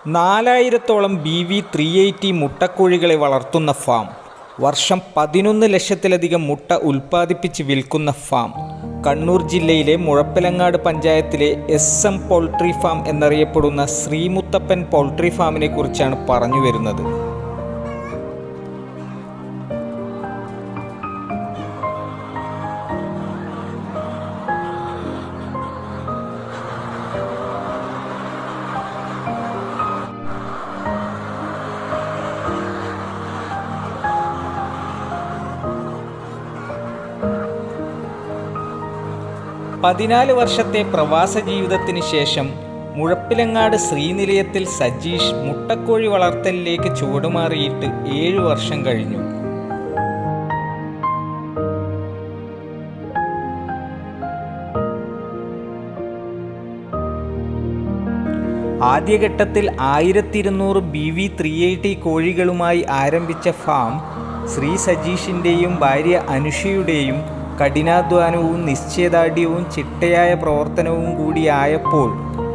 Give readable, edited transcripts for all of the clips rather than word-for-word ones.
4000-ഓളം BV380 മുട്ടക്കോഴികളെ വളർത്തുന്ന farm, വർഷം 11 ലക്ഷത്തിലധികം മുട്ട ഉൽപ്പാദിപ്പിച്ച് വിൽക്കുന്ന ഫാം, കണ്ണൂർ ജില്ലയിലെ മുഴപ്പിലങ്ങാട് പഞ്ചായത്തിലെ SM poultry ഫാം എന്നറിയപ്പെടുന്ന ശ്രീമുത്തപ്പൻ poultry ഫാമിനെ കുറിച്ചാണ് പറഞ്ഞു വരുന്നത്. പതിനാല് വർഷത്തെ പ്രവാസ ജീവിതത്തിന് ശേഷം മുഴപ്പിലങ്ങാട് ശ്രീനിലയത്തിൽ സജീഷ് മുട്ടക്കോഴി വളർത്തലിലേക്ക് ചുവടുമാറിയിട്ട് 7 വർഷം കഴിഞ്ഞു. ആദ്യഘട്ടത്തിൽ 1200 BV380 കോഴികളുമായി ആരംഭിച്ച ഫാം ശ്രീ സജീഷിൻ്റെയും ഭാര്യ അനുഷയുടെയും കഠിനാധ്വാനവും നിശ്ചയദാർഢ്യവും ചിട്ടയായ പ്രവർത്തനവും കൂടിയായപ്പോൾ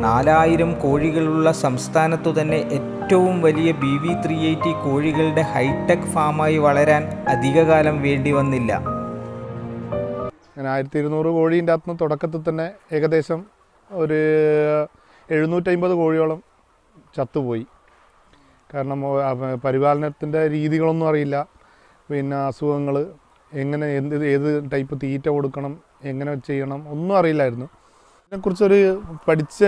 4000 കോഴികളുള്ള സംസ്ഥാനത്തു തന്നെ ഏറ്റവും വലിയ BV380 കോഴികളുടെ ഹൈടെക് ഫാമായി വളരാൻ അധികകാലം വേണ്ടി വന്നില്ല. 1200 കോഴീൻ്റെ അകത്ത് തുടക്കത്തിൽ തന്നെ ഏകദേശം ഒരു 750 കോഴിയോളം ചത്തുപോയി. കാരണം പരിപാലനത്തിൻ്റെ രീതികളൊന്നും അറിയില്ല, പിന്നെ അസുഖങ്ങൾ, എങ്ങനെ ഏത് ടൈപ്പ് തീറ്റ കൊടുക്കണം, എങ്ങനെ ചെയ്യണം ഒന്നും അറിയില്ലായിരുന്നു. ഇതിനെക്കുറിച്ചൊരു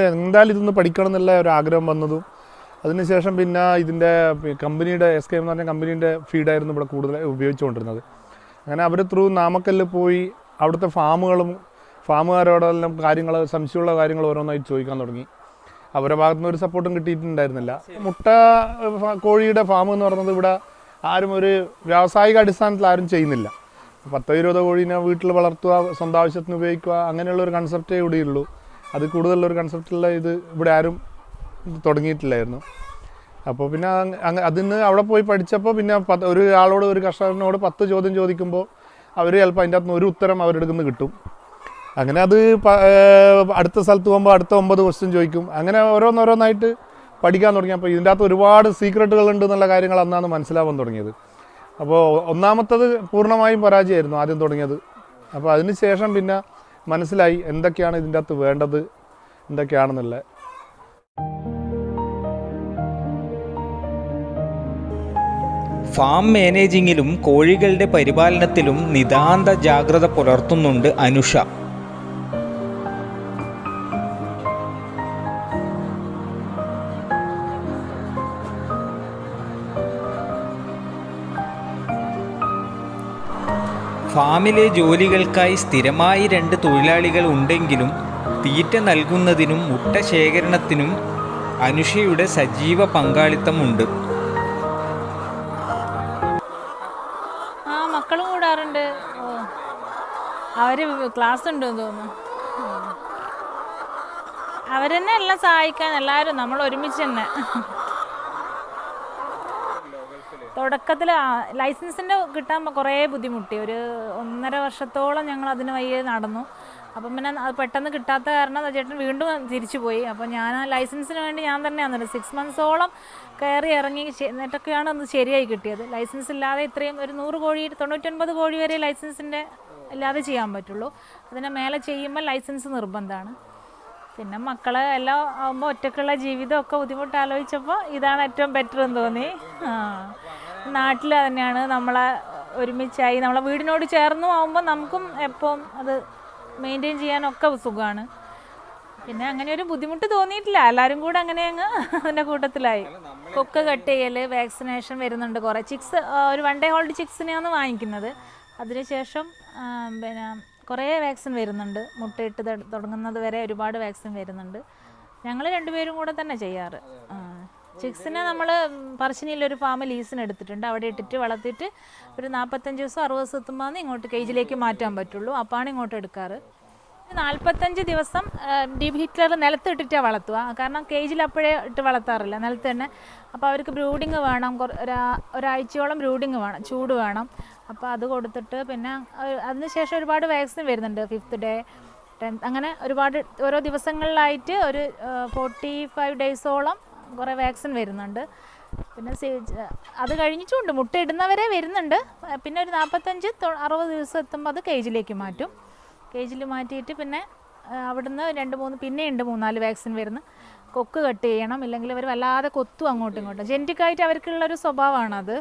എന്തായാലും ഇതൊന്ന് പഠിക്കണം എന്നുള്ള ഒരു ആഗ്രഹം വന്നതും അതിനുശേഷം പിന്നെ ഇതിൻ്റെ കമ്പനിയുടെ SK എന്ന് പറഞ്ഞ കമ്പനീൻ്റെ ഫീഡായിരുന്നു ഇവിടെ കൂടുതൽ ഉപയോഗിച്ചുകൊണ്ടിരുന്നത്. അങ്ങനെ അവർ ത്രൂ നാമക്കല്ലിൽ പോയി അവിടുത്തെ ഫാമുകാരോടെല്ലാം സംശയമുള്ള കാര്യങ്ങൾ ഓരോന്നായി ചോദിക്കാൻ തുടങ്ങി. അവരുടെ ഭാഗത്തുനിന്ന് ഒരു സപ്പോർട്ടും കിട്ടിയിട്ടുണ്ടായിരുന്നില്ല. മുട്ട കോഴിയുടെ ഫാം എന്ന് പറയുന്നത് ഇവിടെ ആരും ഒരു വ്യാവസായിക അടിസ്ഥാനത്തിൽ ആരും ചെയ്യുന്നില്ല. 10-20 കോഴീനെ വീട്ടിൽ വളർത്തുക, സ്വന്തം ആവശ്യത്തിന് ഉപയോഗിക്കുക, അങ്ങനെയുള്ളൊരു കൺസെപ്റ്റേ ഇവിടെയുള്ളൂ. അത് കൂടുതലുള്ളൊരു കൺസെപ്റ്റുള്ള ഇത് ഇവിടെ ആരും തുടങ്ങിയിട്ടില്ലായിരുന്നു. അപ്പോൾ പിന്നെ അതിന് അവിടെ പോയി പഠിച്ചപ്പോൾ പിന്നെ ഒരു കർഷകനോട് 10 ചോദ്യം ചോദിക്കുമ്പോൾ അവർ ചിലപ്പോൾ അതിൻ്റെ അകത്തുനിന്ന് ഒരു ഉത്തരം അവരുടെ നിന്ന് കിട്ടും. അങ്ങനെ അത് അടുത്ത സ്ഥലത്ത് പോകുമ്പോൾ അടുത്ത 9 ക്വസ്റ്റ്യൻ ചോദിക്കും. അങ്ങനെ ഓരോന്നോരോന്നായിട്ട് പഠിക്കാൻ തുടങ്ങിയപ്പോൾ ഇതിൻ്റെ അകത്ത് ഒരുപാട് സീക്രട്ടുകളുണ്ട് എന്നുള്ള കാര്യങ്ങൾ അന്നാണ് മനസ്സിലാവാൻ തുടങ്ങിയത്. അപ്പോൾ ഒന്നാമത്തത് പൂർണ്ണമായും പരാജയമായിരുന്നു ആദ്യം തുടങ്ങിയത്. അപ്പോൾ അതിന് ശേഷം പിന്നെ മനസ്സിലായി എന്തൊക്കെയാണ് ഇതിൻ്റെ അകത്ത് വേണ്ടത്, എന്തൊക്കെയാണെന്നുള്ളത്. ഫാം മാനേജിങ്ങിലും കോഴികളുടെ പരിപാലനത്തിലും നിതാന്ത ജാഗ്രത പുലർത്തുന്നുണ്ട് അനുഷ. ഫാമിലെ ജോലികൾക്കായി സ്ഥിരമായി 2 തൊഴിലാളികൾ ഉണ്ടെങ്കിലും തീറ്റ നൽകുന്നതിനും മുട്ട ശേഖരണത്തിനും അനുഷയുടെ സജീവ പങ്കാളിത്തമുണ്ട്. മക്കളും കൂടാറുണ്ട്. അവര് ക്ലാസ് ഉണ്ടെന്ന് തോന്നുന്നു. അവരെന്നെ എല്ലാം സഹായിക്കാൻ എല്ലാവരും നമ്മൾ ഒരുമിച്ച് തന്നെ. തുടക്കത്തിൽ ലൈസൻസിൻ്റെ കിട്ടാൻ കുറേ ബുദ്ധിമുട്ടി. ഒരു 1.5 വർഷത്തോളം ഞങ്ങൾ അതിന് വയ്യ നടന്നു. അപ്പം പിന്നെ അത് പെട്ടെന്ന് കിട്ടാത്ത കാരണം ചേട്ടൻ വീണ്ടും തിരിച്ചു പോയി. അപ്പോൾ ഞാൻ ആ ലൈസൻസിന് വേണ്ടി ഞാൻ തന്നെയാണ് 6 മന്ത്സോളം കയറി ഇറങ്ങി എന്നിട്ടൊക്കെയാണ് അത് ശരിയായി കിട്ടിയത്. ലൈസൻസ് ഇല്ലാതെ ഇത്രയും ഒരു 100 കോഴി 99 കോഴി വരെ ലൈസൻസിൻ്റെ ഇല്ലാതെ ചെയ്യാൻ പറ്റുള്ളൂ. അതിന് മേലെ ചെയ്യുമ്പോൾ ലൈസൻസ് നിർബന്ധമാണ്. പിന്നെ മക്കളെ എല്ലാം ആകുമ്പോൾ ഒറ്റക്കുള്ള ജീവിതമൊക്കെ ബുദ്ധിമുട്ട് ആലോചിച്ചപ്പോൾ ഇതാണ് ഏറ്റവും ബെറ്റർ എന്ന് തോന്നി. നാട്ടിൽ തന്നെയാണ്, നമ്മളെ ഒരുമിച്ചായി നമ്മളെ വീടിനോട് ചേർന്നും ആകുമ്പോൾ നമുക്കും എപ്പം അത് മെയിൻറ്റെയിൻ ചെയ്യാനൊക്കെ സുഖമാണ്. പിന്നെ അങ്ങനെ ഒരു ബുദ്ധിമുട്ട് തോന്നിയിട്ടില്ല. എല്ലാവരും കൂടെ അങ്ങനെ അങ്ങ് അതിൻ്റെ കൂട്ടത്തിലായി. കൊക്ക് കട്ട് ചെയ്യൽ, വാക്സിനേഷൻ വരുന്നുണ്ട്. കുറേ ചിക്സ് ഒരു 1 day ഓൾഡ് ചിക്സിനെയാണ് വാങ്ങിക്കുന്നത്. അതിനുശേഷം പിന്നെ കുറേ വാക്സിൻ വരുന്നുണ്ട്. മുട്ടയിട്ട് തുടങ്ങുന്നത് വരെ ഒരുപാട് വാക്സിൻ വരുന്നുണ്ട്. ഞങ്ങൾ 2 പേരും കൂടെ തന്നെ ചെയ്യാറ്. ചിക്സിനെ നമ്മൾ പറശ്ശിനിയിലൊരു ഫാം ലീസിന് എടുത്തിട്ടുണ്ട്. അവിടെ ഇട്ടിട്ട് വളർത്തിയിട്ട് ഒരു 45 ദിവസം 60 ദിവസം എത്തുമ്പോൾ ഇങ്ങോട്ട് കേജിലേക്ക് മാറ്റാൻ പറ്റുള്ളൂ. അപ്പാണ് ഇങ്ങോട്ട് എടുക്കാറ്. 45 ദിവസം ഡീപ് ഹീറ്ററിൽ നിലത്തിട്ടിട്ടാണ് വളർത്തുക. കാരണം കേജിൽ അപ്പോഴേ ഇട്ട് വളർത്താറില്ല, നിലത്ത് തന്നെ. അപ്പോൾ അവർക്ക് ബ്രൂഡിങ് വേണം, ഒരാഴ്ചയോളം ബ്രൂഡിങ് വേണം, ചൂട് വേണം. അപ്പോൾ അത് കൊടുത്തിട്ട് പിന്നെ അതിനുശേഷം ഒരുപാട് വാക്സിൻ വരുന്നുണ്ട്. 5th day 10th അങ്ങനെ ഒരുപാട് ഓരോ ദിവസങ്ങളിലായിട്ട് ഒരു 45 ഡേയ്സോളം കുറേ വാക്സിൻ വരുന്നുണ്ട്. പിന്നെ അത് കഴിഞ്ഞിട്ടുമുണ്ട്, മുട്ട ഇടുന്നവരെ വരുന്നുണ്ട്. പിന്നെ ഒരു 45-60 ദിവസം എത്തുമ്പോൾ അത് കേജിലേക്ക് മാറ്റും. കേജിൽ മാറ്റിയിട്ട് പിന്നെ അവിടുന്ന് 2-3 പിന്നെയുണ്ട് 3-4 വാക്സിൻ വരുന്നു. കൊക്ക് കട്ട് ചെയ്യണം, ഇല്ലെങ്കിൽ അവർ വല്ലാതെ കൊത്തും അങ്ങോട്ടും ഇങ്ങോട്ടും. ജെനറ്റിക്കായിട്ട് അവർക്കുള്ളൊരു സ്വഭാവമാണത്.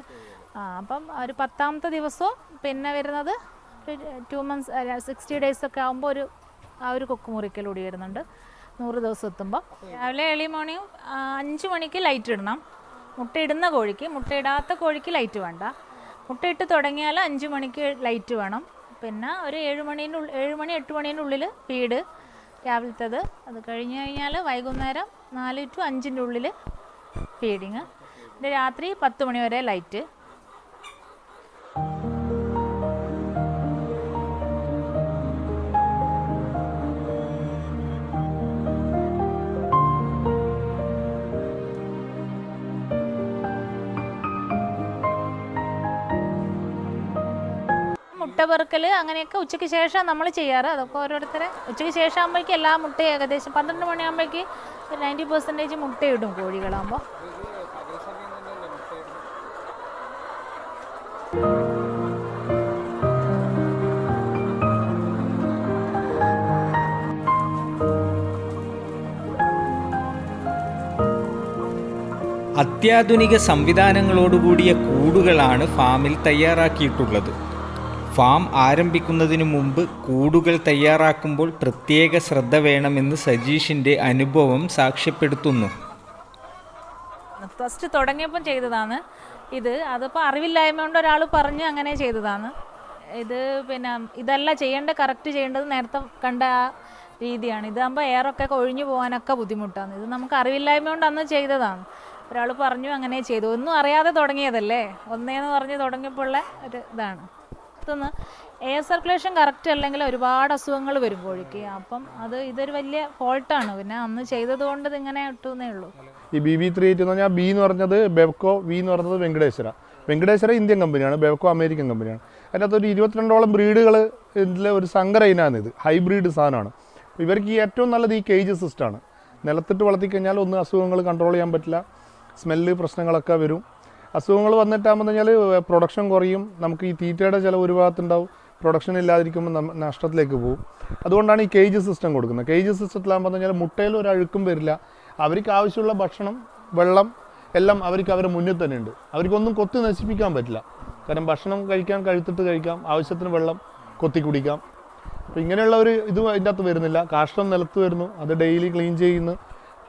അപ്പം ഒരു 10ാമത്തെ ദിവസവും പിന്നെ വരുന്നത് 2 months 60 days ഒക്കെ ആകുമ്പോൾ ആ ഒരു കൊക്ക് മുറിക്കലൂടി വരുന്നുണ്ട് 100 ദിവസം എത്തുമ്പോൾ. രാവിലെ ഏർലി മോർണിംഗ് 5 മണിക്ക് ലൈറ്റ് ഇടണം. മുട്ടയിടുന്ന കോഴിക്ക്. മുട്ടയിടാത്ത കോഴിക്ക് ലൈറ്റ് വേണ്ട. മുട്ടയിട്ട് തുടങ്ങിയാൽ 5 മണിക്ക് ലൈറ്റ് വേണം. പിന്നെ ഒരു 7 മണി 8 മണീൻ്റെ ഉള്ളിൽ ഫീഡ് രാവിലത്തേത്. അത് കഴിഞ്ഞ് കഴിഞ്ഞാൽ വൈകുന്നേരം 4 to 5-ൻ്റെ ഉള്ളിൽ ഫീഡിങ്. പിന്നെ രാത്രി 10 മണി വരെ ലൈറ്റ്. മുട്ട പെറുക്കൽ അങ്ങനെയൊക്കെ ഉച്ചയ്ക്ക് ശേഷം നമ്മൾ ചെയ്യാറ്. അതൊക്കെ ഓരോരുത്തരെ ഉച്ചയ്ക്ക് ശേഷം ആകുമ്പോഴേക്കും എല്ലാ മുട്ടയും ഏകദേശം 12 മണിയാകുമ്പോഴേക്ക് 90% മുട്ടയിടും കോഴികളാകുമ്പോൾ. അത്യാധുനിക സംവിധാനങ്ങളോടുകൂടിയ കൂടുകളാണ് ഫാമിൽ തയ്യാറാക്കിയിട്ടുള്ളത്. ഫാം ആരംഭിക്കുന്നതിന് മുമ്പ് കൂടുകൾ തയ്യാറാക്കുമ്പോൾ പ്രത്യേക ശ്രദ്ധ വേണമെന്ന് സജീഷിൻ്റെ അനുഭവം സാക്ഷ്യപ്പെടുത്തുന്നു. ഫസ്റ്റ് തുടങ്ങിയപ്പം ചെയ്തതാണ് ഇത്. അതിപ്പോൾ അറിവില്ലായ്മ കൊണ്ട് ഒരാൾ പറഞ്ഞ് അങ്ങനെ ചെയ്തതാണ് ഇത്. പിന്നെ ഇതല്ല കറക്റ്റ് ചെയ്യേണ്ടത് നേരത്തെ കണ്ട ആ രീതിയാണ്. ഇതാകുമ്പോൾ എയറൊക്കെ ഒഴിഞ്ഞു പോകാനൊക്കെ ബുദ്ധിമുട്ടാണ്. ഇത് നമുക്ക് അറിവില്ലായ്മ കൊണ്ട് അന്ന് ചെയ്തതാണ്. ഒരാൾ പറഞ്ഞു അങ്ങനെ ചെയ്തു. ഒന്നും അറിയാതെ തുടങ്ങിയതല്ലേ, ഒന്നേന്ന് പറഞ്ഞ് തുടങ്ങിയപ്പോൾ ഉള്ള ഒരു ഇതാണ്. എയർ സർക്കുലേഷൻ കറക്റ്റ് അല്ലെങ്കിൽ ഒരുപാട് അസുഖങ്ങൾ വരും കോഴിക്ക്. അപ്പം ഇതൊരു വലിയ ഫോൾട്ടാണ്. പിന്നെ അന്ന് ചെയ്തത് കൊണ്ട് ഇതിങ്ങനെ ഇട്ടുന്നേ ഉള്ളൂ. ഈ BB38 എന്ന് പറഞ്ഞാൽ ബി എന്ന് പറഞ്ഞത് ബെവ്കോ, വി എന്ന് പറഞ്ഞത് വെങ്കടേശ്വര ഇന്ത്യൻ കമ്പനിയാണ്, ബെവ്കോ അമേരിക്കൻ കമ്പനിയാണ്. അതിനകത്ത് ഒരു 22ഓളം ബ്രീഡുകൾ ഇതിലെ ഒരു സങ്കര ഇനാണിത്. ഹൈബ്രിഡ് സാധനമാണ്. ഇവർക്ക് ഏറ്റവും നല്ലത് ഈ കേജ് സിസ്റ്റമാണ്. നിലത്തിട്ട് വളർത്തിക്കഴിഞ്ഞാൽ ഒന്നും അസുഖങ്ങൾ കൺട്രോൾ ചെയ്യാൻ പറ്റില്ല, സ്മെല്ല് പ്രശ്നങ്ങളൊക്കെ വരും. അസുഖങ്ങൾ വന്നിട്ടാകുമ്പോൾ കഴിഞ്ഞാൽ പ്രൊഡക്ഷൻ കുറയും. നമുക്ക് ഈ തീറ്റയുടെ ചില ഒരു ഭാഗത്തുണ്ടാവും, പ്രൊഡക്ഷൻ ഇല്ലാതിരിക്കുമ്പോൾ നഷ്ടത്തിലേക്ക് പോകും. അതുകൊണ്ടാണ് ഈ കേജ് സിസ്റ്റം കൊടുക്കുന്നത്. കേജ് സിസ്റ്റത്തിലാകുമ്പോൾ കഴിഞ്ഞാൽ മുട്ടയിൽ ഒരു അഴുക്കും വരില്ല. അവർക്ക് ആവശ്യമുള്ള ഭക്ഷണം, വെള്ളം എല്ലാം അവരുടെ മുന്നിൽ തന്നെ ഉണ്ട്. അവർക്കൊന്നും കൊത്തി നശിപ്പിക്കാൻ പറ്റില്ല. കാരണം ഭക്ഷണം കഴിക്കാൻ കഴുത്തിട്ട് കഴിക്കാം, ആവശ്യത്തിന് വെള്ളം കൊത്തി കുടിക്കാം. അപ്പോൾ ഇങ്ങനെയുള്ള ഒരു ഇത് അതിൻ്റെ അകത്ത് വരുന്നില്ല. കാഷ്ടം നിലത്ത് വരുന്നു, അത് ഡെയിലി ക്ലീൻ ചെയ്യുന്നു,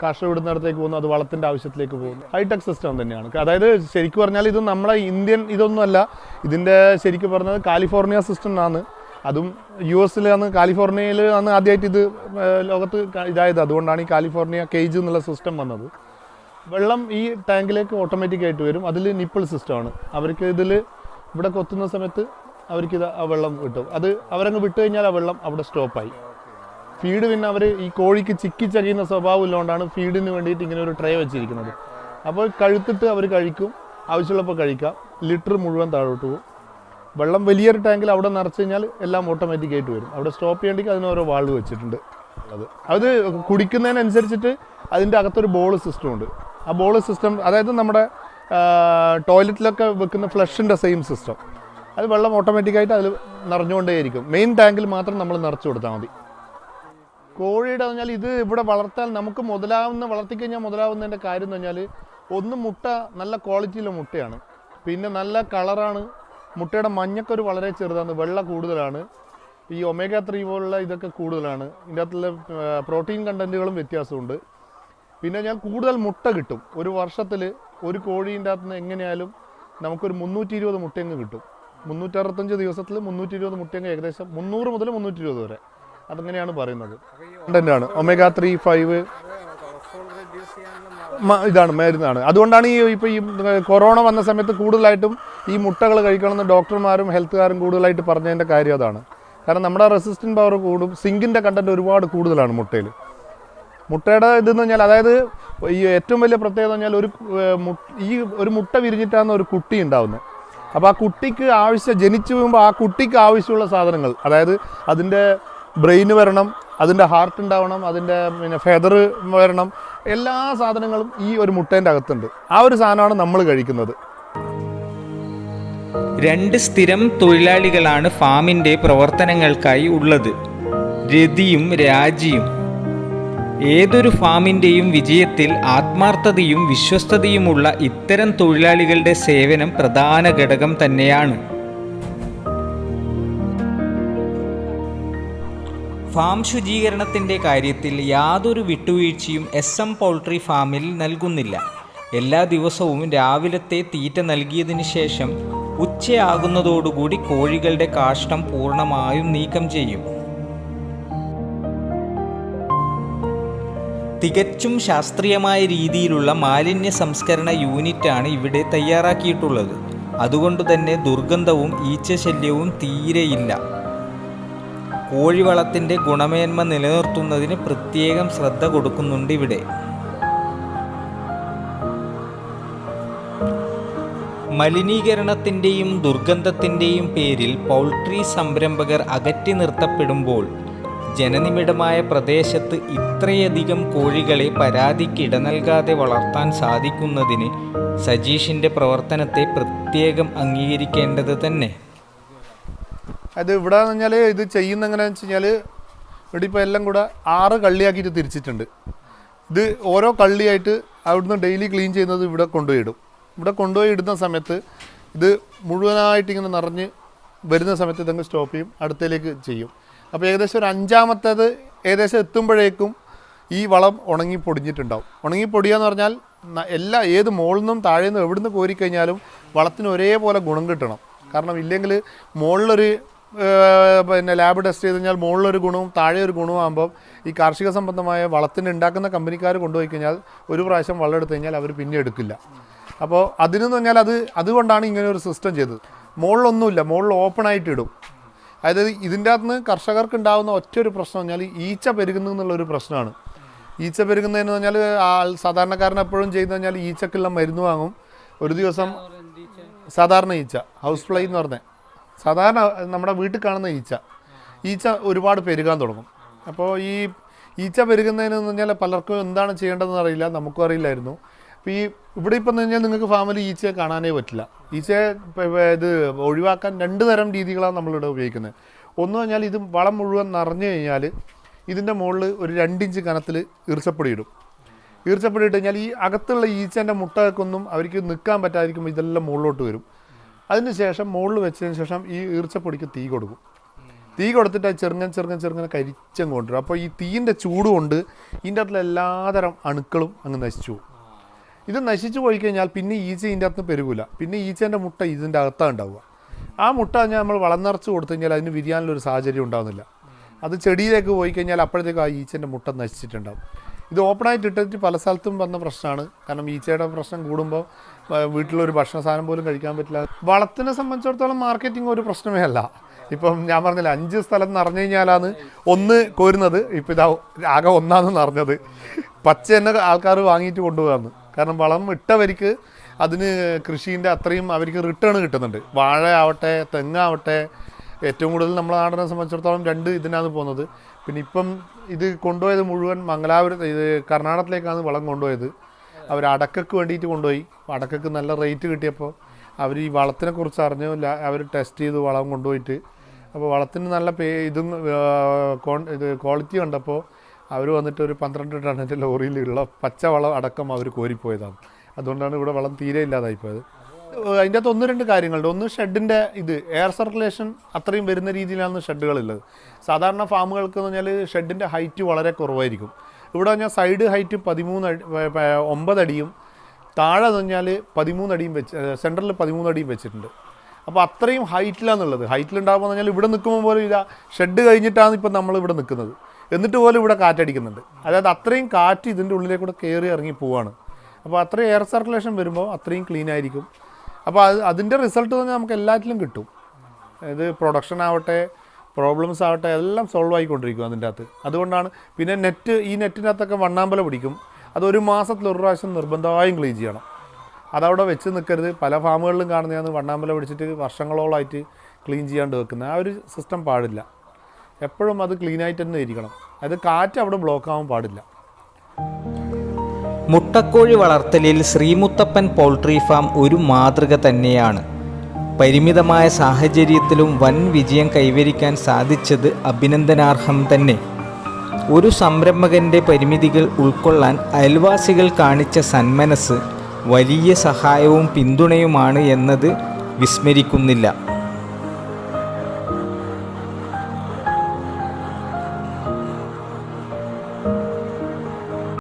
കാഷ്ടം ഇടുന്നിടത്തേക്ക് പോകുന്നു, അത് വളത്തിൻ്റെ ആവശ്യത്തിലേക്ക് പോകുന്നു. ഹൈടെക് സിസ്റ്റം തന്നെയാണ്. അതായത് ശരിക്കും പറഞ്ഞാൽ ഇത് നമ്മളെ ഇന്ത്യൻ ഇതൊന്നുമല്ല. ഇതിൻ്റെ ശരിക്കും പറഞ്ഞത് കാലിഫോർണിയ സിസ്റ്റം ആണ്. അതും US കാലിഫോർണിയയിൽ ആണ് ആദ്യമായിട്ട് ഇത് ലോകത്ത് ഇതായത്. അതുകൊണ്ടാണ് ഈ കാലിഫോർണിയ കേജ് എന്നുള്ള സിസ്റ്റം വന്നത്. വെള്ളം ഈ ടാങ്കിലേക്ക് ഓട്ടോമാറ്റിക്കായിട്ട് വരും. അതിൽ നിപ്പിൾ സിസ്റ്റമാണ്. അവർക്ക് ഇതിൽ ഇവിടെ കൊത്തുന്ന സമയത്ത് അവർക്കിത് ആ വെള്ളം കിട്ടും. അത് അവരങ്ങ് വിട്ട് കഴിഞ്ഞാൽ ആ വെള്ളം അവിടെ സ്റ്റോപ്പായി. ഫീഡ് പിന്നെ അവർ ഈ കോഴിക്ക് ചിക്കിച്ചകയുന്ന സ്വഭാവം ഇല്ലാണ്ടാണ് ഫീഡിന് വേണ്ടിയിട്ട് ഇങ്ങനെ ഒരു ട്രേ വെച്ചിരിക്കുന്നത്. അപ്പോൾ കഴുത്തിട്ട് അവർ കഴിക്കും, ആവശ്യമുള്ളപ്പോൾ കഴിക്കാം. ലിറ്റർ മുഴുവൻ താഴോട്ട് പോകും. വെള്ളം വലിയൊരു ടാങ്കിൽ അവിടെ നിറച്ച് കഴിഞ്ഞാൽ എല്ലാം ഓട്ടോമാറ്റിക്കായിട്ട് വരും. അവിടെ സ്റ്റോപ്പ് ചെയ്യണമെങ്കിൽ അതിന് ഓരോ വാൾവ് വെച്ചിട്ടുണ്ട്. അത് കുടിക്കുന്നതിനനുസരിച്ചിട്ട് അതിൻ്റെ അകത്തൊരു ബോൾ സിസ്റ്റം ഉണ്ട്. ആ ബോൾ സിസ്റ്റം അതായത് നമ്മുടെ ടോയ്ലറ്റിലൊക്കെ വെക്കുന്ന ഫ്ലഷിൻ്റെ സെയിം സിസ്റ്റം. അത് വെള്ളം ഓട്ടോമാറ്റിക്കായിട്ട് അതിൽ നിറഞ്ഞുകൊണ്ടേയിരിക്കും. മെയിൻ ടാങ്കിൽ മാത്രം നമ്മൾ നിറച്ച് കൊടുത്താൽ മതി. കോഴിയുടെ പറഞ്ഞാൽ ഇത് ഇവിടെ വളർത്താൻ നമുക്ക് വളർത്തിക്കഴിഞ്ഞാൽ മുതലാവുന്നതിൻ്റെ കാര്യം എന്ന് പറഞ്ഞാൽ ഒന്ന് മുട്ട നല്ല ക്വാളിറ്റിയിലെ മുട്ടയാണ്. പിന്നെ നല്ല കളറാണ്. മുട്ടയുടെ മഞ്ഞക്കൊരു വളരെ ചെറുതാണ്, വെള്ള കൂടുതലാണ്. ഈ omega-3 പോലുള്ള ഇതൊക്കെ കൂടുതലാണ്. ഇതിൻ്റെ അകത്തുള്ള പ്രോട്ടീൻ കണ്ടൻറ്റുകളും വ്യത്യാസമുണ്ട്. പിന്നെ ഞാൻ കൂടുതൽ മുട്ട കിട്ടും. ഒരു വർഷത്തിൽ ഒരു കോഴീൻ്റെ അകത്ത് നിന്ന് എങ്ങനെയായാലും നമുക്കൊരു 320 മുട്ടയങ്ങ് കിട്ടും. 365 ദിവസത്തിൽ 320 മുട്ടയങ്ങ് ഏകദേശം 300 മുതൽ 320 വരെ. അതങ്ങനെയാണ് പറയുന്നത്. കണ്ടൻ്റാണ് omega-3, 5 ഇതാണ് മരുന്നാണ്. അതുകൊണ്ടാണ് ഇപ്പോൾ ഈ കൊറോണ വന്ന സമയത്ത് കൂടുതലായിട്ടും ഈ മുട്ടകൾ കഴിക്കണമെന്ന് ഡോക്ടർമാരും ഹെൽത്തുകാരും കൂടുതലായിട്ട് പറഞ്ഞതിൻ്റെ കാര്യം അതാണ്. കാരണം നമ്മുടെ റെസിസ്റ്റൻറ്റ് പവർ കൂടും. സിങ്കിൻ്റെ കണ്ടൻറ്റ് ഒരുപാട് കൂടുതലാണ് മുട്ടയിൽ. മുട്ടയുടെ ഇതെന്ന് പറഞ്ഞാൽ അതായത് ഈ ഏറ്റവും വലിയ പ്രത്യേകത പറഞ്ഞാൽ ഒരു മുട്ട വിരിഞ്ഞിട്ടാണ് ഒരു കുട്ടി ഉണ്ടാവുന്നത്. അപ്പോൾ ആ കുട്ടിക്ക് ജനിച്ചു വീഴുമ്പോൾ ആ കുട്ടിക്ക് ആവശ്യമുള്ള സാധനങ്ങൾ, അതായത് അതിൻ്റെ ബ്രെയിന് വരണം, അതിൻ്റെ ഹാർട്ട് ഉണ്ടാവണം, അതിൻ്റെ പിന്നെ ഫെദർ വരണം, എല്ലാ സാധനങ്ങളും ഈ ഒരു മുട്ടേൻ്റെ അകത്തുണ്ട്. ആ ഒരു സാധനമാണ് നമ്മൾ കഴിക്കുന്നത്. 2 സ്ഥിരം തൊഴിലാളികളാണ് ഫാമിൻ്റെ പ്രവർത്തനങ്ങൾക്കായി ഉള്ളത്, രതിയും രാജിയും. ഏതൊരു ഫാമിൻ്റെയും വിജയത്തിൽ ആത്മാർത്ഥതയും വിശ്വസ്തതയുമുള്ള ഇത്തരം തൊഴിലാളികളുടെ സേവനം പ്രധാന ഘടകം തന്നെയാണ്. ഫാം ശുചീകരണത്തിൻ്റെ കാര്യത്തിൽ യാതൊരു വിട്ടുവീഴ്ചയും SM പൗൾട്രി ഫാമിൽ നൽകുന്നില്ല. എല്ലാ ദിവസവും രാവിലത്തെ തീറ്റ നൽകിയതിന് ശേഷം ഉച്ചയാകുന്നതോടുകൂടി കോഴികളുടെ കാഷ്ടം പൂർണ്ണമായും നീക്കം ചെയ്യും. തികച്ചും ശാസ്ത്രീയമായ രീതിയിലുള്ള മാലിന്യ സംസ്കരണ യൂണിറ്റാണ് ഇവിടെ തയ്യാറാക്കിയിട്ടുള്ളത്. അതുകൊണ്ട് തന്നെ ദുർഗന്ധവും ഈച്ചശല്യവും തീരെയില്ല. കോഴിവളത്തിൻ്റെ ഗുണമേന്മ നിലനിർത്തുന്നതിന് പ്രത്യേകം ശ്രദ്ധ കൊടുക്കുന്നുണ്ട് ഇവിടെ. മലിനീകരണത്തിൻ്റെയും ദുർഗന്ധത്തിൻ്റെയും പേരിൽ പൗൾട്രി സംരംഭകർ അകറ്റി നിർത്തപ്പെടുമ്പോൾ ജനനിബിഡമായ പ്രദേശത്ത് ഇത്രയധികം കോഴികളെ പരാതിക്കിട നൽകാതെ വളർത്താൻ സാധിക്കുന്നതിന് സജീഷിൻ്റെ പ്രവർത്തനത്തെ പ്രത്യേകം അംഗീകരിക്കേണ്ടത് തന്നെ. അത് ഇവിടെ എന്ന് പറഞ്ഞാൽ ഇത് ചെയ്യുന്ന എങ്ങനെയാണെന്ന് വെച്ച് കഴിഞ്ഞാൽ ഇവിടെ ഇപ്പോൾ എല്ലാം കൂടെ 6 കള്ളിയാക്കിയിട്ട് തിരിച്ചിട്ടുണ്ട്. ഇത് ഓരോ കള്ളിയായിട്ട് അവിടുന്ന് ഡെയിലി ക്ലീൻ ചെയ്യുന്നത് ഇവിടെ കൊണ്ടുപോയി ഇടും. ഇവിടെ കൊണ്ടുപോയി ഇടുന്ന സമയത്ത് ഇത് മുഴുവനായിട്ട് ഇങ്ങനെ നിറഞ്ഞ് വരുന്ന സമയത്ത് ഇതങ്ങ് സ്റ്റോപ്പ് ചെയ്യും, അടുത്തേക്ക് ചെയ്യും. അപ്പോൾ ഏകദേശം ഒരു 5ാമത്തേത് ഏകദേശം എത്തുമ്പോഴേക്കും ഈ വളം ഉണങ്ങി പൊടിഞ്ഞിട്ടുണ്ടാവും. ഉണങ്ങി പൊടിയാന്ന് പറഞ്ഞാൽ ഏത് മുകളിൽ നിന്നും താഴെ നിന്നും എവിടെ നിന്ന് കോരിക്കഴിഞ്ഞാലും വളത്തിന് ഒരേപോലെ ഗുണം കിട്ടണം. കാരണം ഇല്ലെങ്കിൽ മുകളിലൊരു പിന്നെ ലാബ് ടെസ്റ്റ് ചെയ്ത് കഴിഞ്ഞാൽ മുകളിലൊരു ഗുണവും താഴെ ഒരു ഗുണവും ആകുമ്പോൾ ഈ കാർഷിക സംബന്ധമായ വളത്തിന് ഉണ്ടാക്കുന്ന കമ്പനിക്കാർ കൊണ്ടുപോയി കഴിഞ്ഞാൽ ഒരു പ്രാവശ്യം വളം എടുത്തു കഴിഞ്ഞാൽ അവർ പിന്നെ എടുക്കില്ല. അപ്പോൾ അതിനെന്ന് പറഞ്ഞാൽ അതുകൊണ്ടാണ് ഇങ്ങനെ ഒരു സിസ്റ്റം ചെയ്തത്. മുകളിലൊന്നുമില്ല, മുകളിൽ ഓപ്പണായിട്ട് ഇടും. അതായത് ഇതിൻ്റെ അകത്ത് നിന്ന് കർഷകർക്ക് ഉണ്ടാകുന്ന ഒറ്റൊരു പ്രശ്നം പറഞ്ഞാൽ ഈച്ച പെരുകുന്നു എന്നുള്ളൊരു പ്രശ്നമാണ്. ഈച്ച പെരുകുന്നതെന്ന് പറഞ്ഞാൽ സാധാരണക്കാരൻ എപ്പോഴും ചെയ്യുന്നത് പറഞ്ഞാൽ ഈച്ചക്കുള്ള മരുന്ന് വാങ്ങും. ഒരു ദിവസം സാധാരണ ഈച്ച, ഹൗസ് ഫ്ലൈ എന്ന് പറഞ്ഞാൽ സാധാരണ നമ്മുടെ വീട്ടിൽ കാണുന്ന ഈച്ച ഒരുപാട് പെരുകാൻ തുടങ്ങും. അപ്പോൾ ഈ ഈച്ച പെരുകുന്നതിന് പറഞ്ഞാൽ പലർക്കും എന്താണ് ചെയ്യേണ്ടതെന്ന് അറിയില്ല, നമുക്കും അറിയില്ലായിരുന്നു. അപ്പോൾ ഇവിടെ ഇപ്പം എന്ന് പറഞ്ഞാൽ നിങ്ങൾക്ക് ഫാമിൽ ഈച്ചയെ കാണാനേ പറ്റില്ല. ഈച്ചയെ ഇത് ഒഴിവാക്കാൻ 2 തരം രീതികളാണ് നമ്മളിവിടെ ഉപയോഗിക്കുന്നത്. ഒന്ന് പറഞ്ഞാൽ ഇത് വളം മുഴുവൻ നിറഞ്ഞു കഴിഞ്ഞാൽ ഇതിൻ്റെ മുകളിൽ ഒരു 2 ഇഞ്ച് കനത്തിൽ ഈർച്ചപ്പൊടി ഇടും. ഈർച്ചപ്പൊടി ഇട്ട് കഴിഞ്ഞാൽ ഈ അകത്തുള്ള ഈച്ചേൻ്റെ മുട്ടകൾക്കൊന്നും അവർക്ക് നിൽക്കാൻ പറ്റാതിരിക്കുമ്പോൾ ഇതെല്ലാം മുകളിലോട്ട് വരും. അതിന് ശേഷം മുകളിൽ വെച്ചതിന് ശേഷം ഈ ഈർച്ചപ്പൊടിക്ക് തീ കൊടുക്കും. തീ കൊടുത്തിട്ട് ചെറുങ്ങനെ കരിച്ചം കൊണ്ടുവരും. അപ്പോൾ ഈ തീയിൻ്റെ ചൂട് കൊണ്ട് ഇതിൻ്റെ അകത്തുള്ള എല്ലാതരം അണുക്കളും അങ്ങ് നശിച്ചു പോകും. ഇത് നശിച്ചു പോയി കഴിഞ്ഞാൽ പിന്നെ ഈച്ച ഇതിൻ്റെ അകത്ത് പെരുകില്ല. പിന്നെ ഈച്ചേൻ്റെ മുട്ട ഇതിൻ്റെ അകത്താണ് ഉണ്ടാവുക. ആ മുട്ട കഴിഞ്ഞാൽ നമ്മൾ വളം നിറച്ച് കൊടുത്തു കഴിഞ്ഞാൽ അതിന് വിരിയാനുള്ളൊരു സാഹചര്യം ഉണ്ടാകുന്നില്ല. അത് ചെടിയിലേക്ക് പോയി കഴിഞ്ഞാൽ അപ്പോഴത്തേക്കും ആ ഈച്ചേൻ്റെ മുട്ട നശിച്ചിട്ടുണ്ടാകും. ഇത് ഓപ്പണായിട്ട് ഇട്ടിട്ട് പല സ്ഥലത്തും വന്ന പ്രശ്നമാണ്. കാരണം ഈച്ചയുടെ പ്രശ്നം കൂടുമ്പോൾ വീട്ടിലൊരു ഭക്ഷണ സാധനം പോലും കഴിക്കാൻ പറ്റില്ല. വളത്തിനെ സംബന്ധിച്ചിടത്തോളം മാർക്കറ്റിംഗ് ഒരു പ്രശ്നമേ അല്ല. ഇപ്പം ഞാൻ പറഞ്ഞില്ല 5 സ്ഥലം നിറഞ്ഞു കഴിഞ്ഞാലാണ് 1 കോരുന്നത്. ഇപ്പം ഇതാ ആകെ 1 നിറഞ്ഞത്. പച്ച തന്നെ ആൾക്കാർ വാങ്ങിയിട്ട് കൊണ്ടുപോകാമെന്ന്. കാരണം വളം ഇട്ടവർക്ക് അതിന് കൃഷീൻ്റെ അത്രയും അവർക്ക് റിട്ടേൺ കിട്ടുന്നുണ്ട്. വാഴ ആവട്ടെ തെങ്ങാവട്ടെ, ഏറ്റവും കൂടുതൽ നമ്മളെ നാടിനെ സംബന്ധിച്ചിടത്തോളം 2 ഇതിനാണ് പോകുന്നത്. പിന്നെ ഇപ്പം ഇത് കൊണ്ടുപോയത് മുഴുവൻ ഇത് കർണാടകത്തിലേക്കാണ് വളം കൊണ്ടുപോയത്. അവർ അടക്കക്ക് വേണ്ടിയിട്ട് കൊണ്ടുപോയി. അടക്കക്ക് നല്ല റേറ്റ് കിട്ടിയപ്പോൾ അവർ ഈ വളത്തിനെ കുറിച്ച് അറിഞ്ഞില്ല, അവർ ടെസ്റ്റ് ചെയ്ത് വളം കൊണ്ടുപോയിട്ട് അപ്പോൾ വളത്തിന് നല്ല ഇത് ക്വാളിറ്റി കണ്ടപ്പോൾ അവർ വന്നിട്ട് ഒരു 12 ടണ്ണിൻ്റെ ലോറിയിലുള്ള പച്ചവളം അടക്കം അവർ കോരിപ്പോയതാണ്. അതുകൊണ്ടാണ് ഇവിടെ വളം തീരെ ഇല്ലാതായിപ്പോയത്. അതിൻ്റെ അകത്ത് 1-2 കാര്യങ്ങളുണ്ട്. ഒന്ന് ഷെഡിൻ്റെ എയർ സർക്കുലേഷൻ അത്രയും വരുന്ന രീതിയിലാണ് ഷെഡുകളുള്ളത്. സാധാരണ ഫാമുകൾക്ക് എന്ന് പറഞ്ഞാൽ ഷെഡിൻ്റെ ഹൈറ്റ് വളരെ കുറവായിരിക്കും. ഇവിടെ പറഞ്ഞാൽ സൈഡ് ഹൈറ്റ് 9 അടിയും താഴെ എന്ന് പറഞ്ഞാൽ 13 അടിയും സെൻറ്ററിൽ 13 അടിയും വെച്ചിട്ടുണ്ട്. അപ്പോൾ അത്രയും ഹൈറ്റിലാണെന്നുള്ളത്. ഹൈറ്റിലുണ്ടാകുമ്പോൾ പറഞ്ഞാൽ ഇവിടെ നിൽക്കുമ്പോൾ പോലും ഇതാ ഷെഡ് കഴിഞ്ഞിട്ടാണ് ഇപ്പം നമ്മളിവിടെ നിൽക്കുന്നത്. എന്നിട്ട് പോലും ഇവിടെ കാറ്റടിക്കുന്നുണ്ട്. അതായത് അത്രയും കാറ്റ് ഇതിൻ്റെ ഉള്ളിലേക്കൂടെ കയറി ഇറങ്ങി പോവാണ്. അപ്പോൾ അത്രയും എയർ സർക്കുലേഷൻ വരുമ്പോൾ അത്രയും ക്ലീൻ ആയിരിക്കും. അപ്പോൾ അതിൻ്റെ റിസൾട്ട് തന്നെ നമുക്ക് എല്ലാറ്റിലും കിട്ടും. അതായത് പ്രൊഡക്ഷൻ ആവട്ടെ, പ്രോബ്ലംസ് ആവട്ടെ, എല്ലാം സോൾവ് ആയിക്കൊണ്ടിരിക്കും അതിൻ്റെ അകത്ത്. അതുകൊണ്ടാണ് പിന്നെ ഈ നെറ്റിനകത്തൊക്കെ വണ്ണാമ്പല പിടിക്കും. അത് 1 മാസത്തിൽ 1 പ്രാവശ്യം നിർബന്ധമായും ക്ലീൻ ചെയ്യണം. അതവിടെ വെച്ച് നിൽക്കരുത്. പല ഫാമുകളിലും കാണുന്നതാണ് വണ്ണാമ്പല പിടിച്ചിട്ട് വർഷങ്ങളോളമായിട്ട് ക്ലീൻ ചെയ്യാണ്ട് വെക്കുന്നത്. ആ ഒരു സിസ്റ്റം പാടില്ല. എപ്പോഴും അത് ക്ലീനായിട്ട് തന്നെ ഇരിക്കണം. അത് കാറ്റ് അവിടെ ബ്ലോക്ക് ആവാൻ പാടില്ല. മുട്ടക്കോഴി വളർത്തലിൽ ശ്രീമുത്തപ്പൻ പൗൾട്രി ഫാം ഒരു മാതൃക തന്നെയാണ്. പരിമിതമായ സാഹചര്യത്തിലും വൻ വിജയം കൈവരിക്കാൻ സാധിച്ചത് അഭിനന്ദനാർഹം തന്നെ. ഒരു സംരംഭകൻ്റെ പരിമിതികൾ ഉൾക്കൊള്ളാൻ അയൽവാസികൾ കാണിച്ച സന്മനസ് വലിയ സഹായവും പിന്തുണയുമാണ് എന്നത് വിസ്മരിക്കുന്നില്ല.